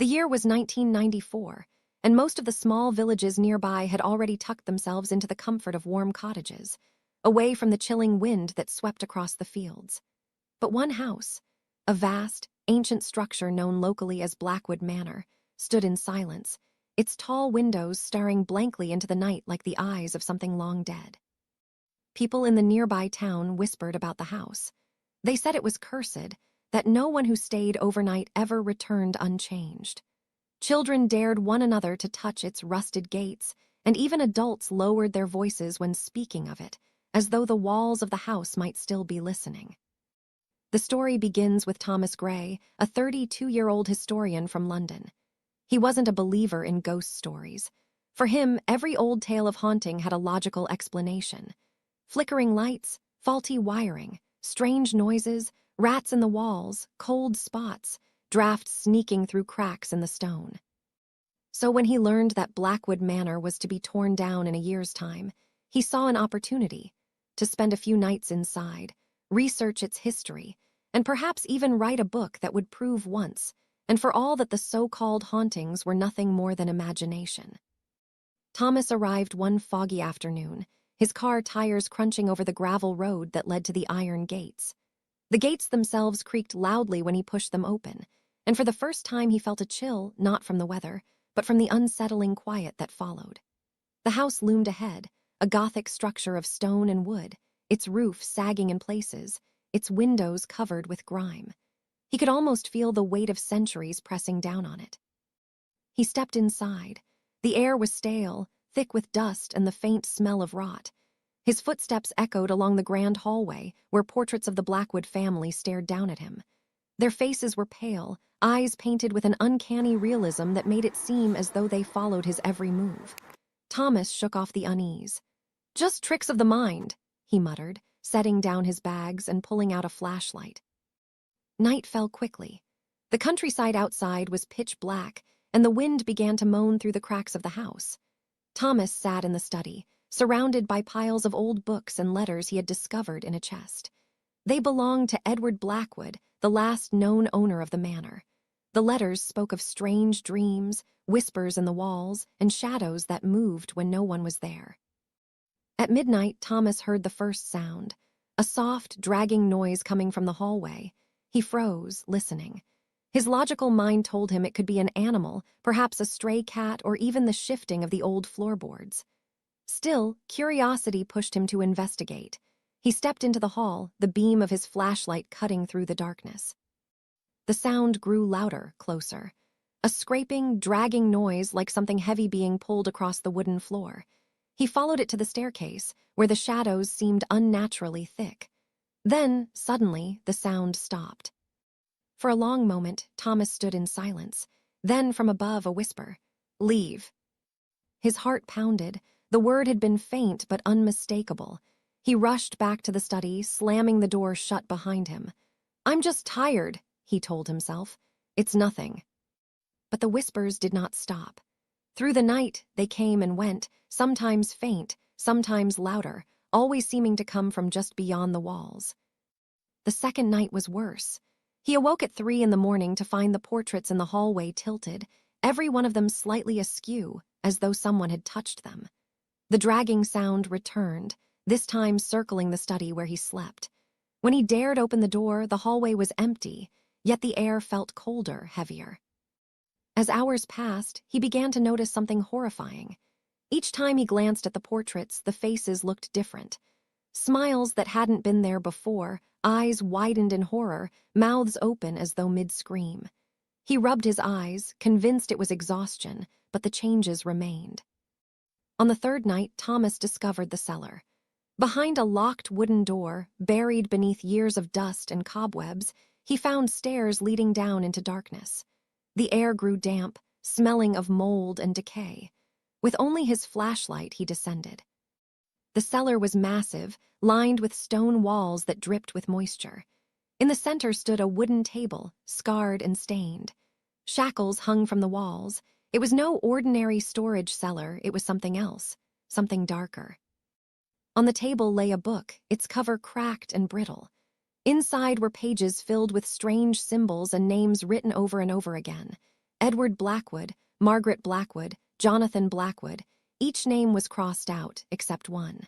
The year was 1994, and most of the small villages nearby had already tucked themselves into the comfort of warm cottages, away from the chilling wind that swept across the fields. But one house, a vast, ancient structure known locally as Blackwood Manor, stood in silence, its tall windows staring blankly into the night like the eyes of something long dead. People in the nearby town whispered about the house. They said it was cursed, that no one who stayed overnight ever returned unchanged. Children dared one another to touch its rusted gates, and even adults lowered their voices when speaking of it, as though the walls of the house might still be listening. The story begins with Thomas Gray, a 32-year-old historian from London. He wasn't a believer in ghost stories. For him, every old tale of haunting had a logical explanation. Flickering lights, faulty wiring, strange noises, rats in the walls, cold spots, drafts sneaking through cracks in the stone. So when he learned that Blackwood Manor was to be torn down in a year's time, he saw an opportunity to spend a few nights inside, research its history, and perhaps even write a book that would prove once and for all that the so-called hauntings were nothing more than imagination. Thomas arrived one foggy afternoon, his car tires crunching over the gravel road that led to the iron gates. The gates themselves creaked loudly when he pushed them open, and for the first time he felt a chill, not from the weather, but from the unsettling quiet that followed. The house loomed ahead, a Gothic structure of stone and wood, its roof sagging in places, its windows covered with grime. He could almost feel the weight of centuries pressing down on it. He stepped inside. The air was stale, thick with dust and the faint smell of rot. His footsteps echoed along the grand hallway where portraits of the Blackwood family stared down at him. Their faces were pale, eyes painted with an uncanny realism that made it seem as though they followed his every move. Thomas shook off the unease. "Just tricks of the mind," he muttered, setting down his bags and pulling out a flashlight. Night fell quickly. The countryside outside was pitch black, and the wind began to moan through the cracks of the house. Thomas sat in the study, surrounded by piles of old books and letters he had discovered in a chest. They belonged to Edward Blackwood, the last known owner of the manor. The letters spoke of strange dreams, whispers in the walls, and shadows that moved when no one was there. At midnight, Thomas heard the first sound, a soft, dragging noise coming from the hallway. He froze, listening. His logical mind told him it could be an animal, perhaps a stray cat or even the shifting of the old floorboards. Still, curiosity pushed him to investigate. He stepped into the hall, the beam of his flashlight cutting through the darkness. The sound grew louder, closer. A scraping, dragging noise like something heavy being pulled across the wooden floor. He followed it to the staircase, where the shadows seemed unnaturally thick. Then, suddenly, the sound stopped. For a long moment, Thomas stood in silence. Then, from above, a whisper, "Leave." His heart pounded. The word had been faint but unmistakable. He rushed back to the study, slamming the door shut behind him. "I'm just tired," he told himself. "It's nothing." But the whispers did not stop. Through the night, they came and went, sometimes faint, sometimes louder, always seeming to come from just beyond the walls. The second night was worse. He awoke at 3 a.m. to find the portraits in the hallway tilted, every one of them slightly askew, as though someone had touched them. The dragging sound returned, this time circling the study where he slept. When he dared open the door, the hallway was empty, yet the air felt colder, heavier. As hours passed, he began to notice something horrifying. Each time he glanced at the portraits, the faces looked different. Smiles that hadn't been there before, eyes widened in horror, mouths open as though mid-scream. He rubbed his eyes, convinced it was exhaustion, but the changes remained. On the third night, Thomas discovered the cellar. Behind a locked wooden door, buried beneath years of dust and cobwebs, he found stairs leading down into darkness. The air grew damp, smelling of mold and decay. With only his flashlight, he descended. The cellar was massive, lined with stone walls that dripped with moisture. In the center stood a wooden table, scarred and stained. Shackles hung from the walls. It was no ordinary storage cellar, it was something else, something darker. On the table lay a book, its cover cracked and brittle. Inside were pages filled with strange symbols and names written over and over again. Edward Blackwood, Margaret Blackwood, Jonathan Blackwood. Each name was crossed out, except one.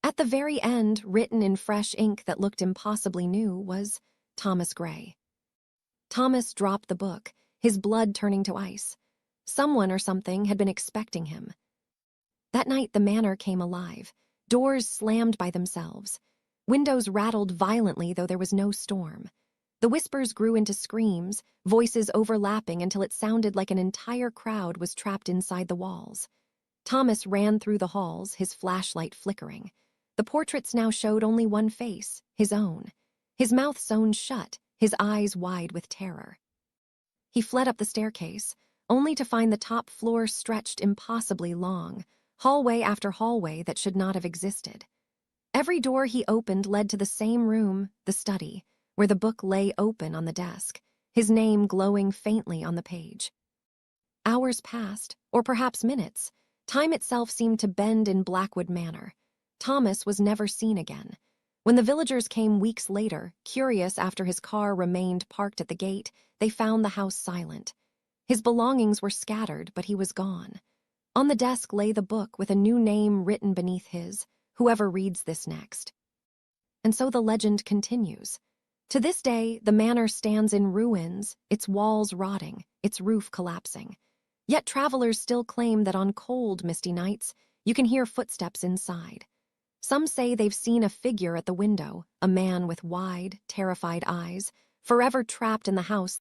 At the very end, written in fresh ink that looked impossibly new, was Thomas Gray. Thomas dropped the book, his blood turning to ice. Someone or something had been expecting him. That night the manor came alive. Doors slammed by themselves. Windows rattled violently, though there was no storm. The whispers grew into screams, voices overlapping until it sounded like an entire crowd was trapped inside the walls. Thomas ran through the halls, his flashlight flickering. The portraits now showed only one face, his own. His mouth sewn shut, his eyes wide with terror. He fled up the staircase, only to find the top floor stretched impossibly long, hallway after hallway that should not have existed. Every door he opened led to the same room, the study, where the book lay open on the desk, his name glowing faintly on the page. Hours passed, or perhaps minutes. Time itself seemed to bend in Blackwood Manor. Thomas was never seen again. When the villagers came weeks later, curious after his car remained parked at the gate, they found the house silent. His belongings were scattered, but he was gone. On the desk lay the book with a new name written beneath his, whoever reads this next. And so the legend continues. To this day, the manor stands in ruins, its walls rotting, its roof collapsing. Yet travelers still claim that on cold, misty nights, you can hear footsteps inside. Some say they've seen a figure at the window, a man with wide, terrified eyes, forever trapped in the house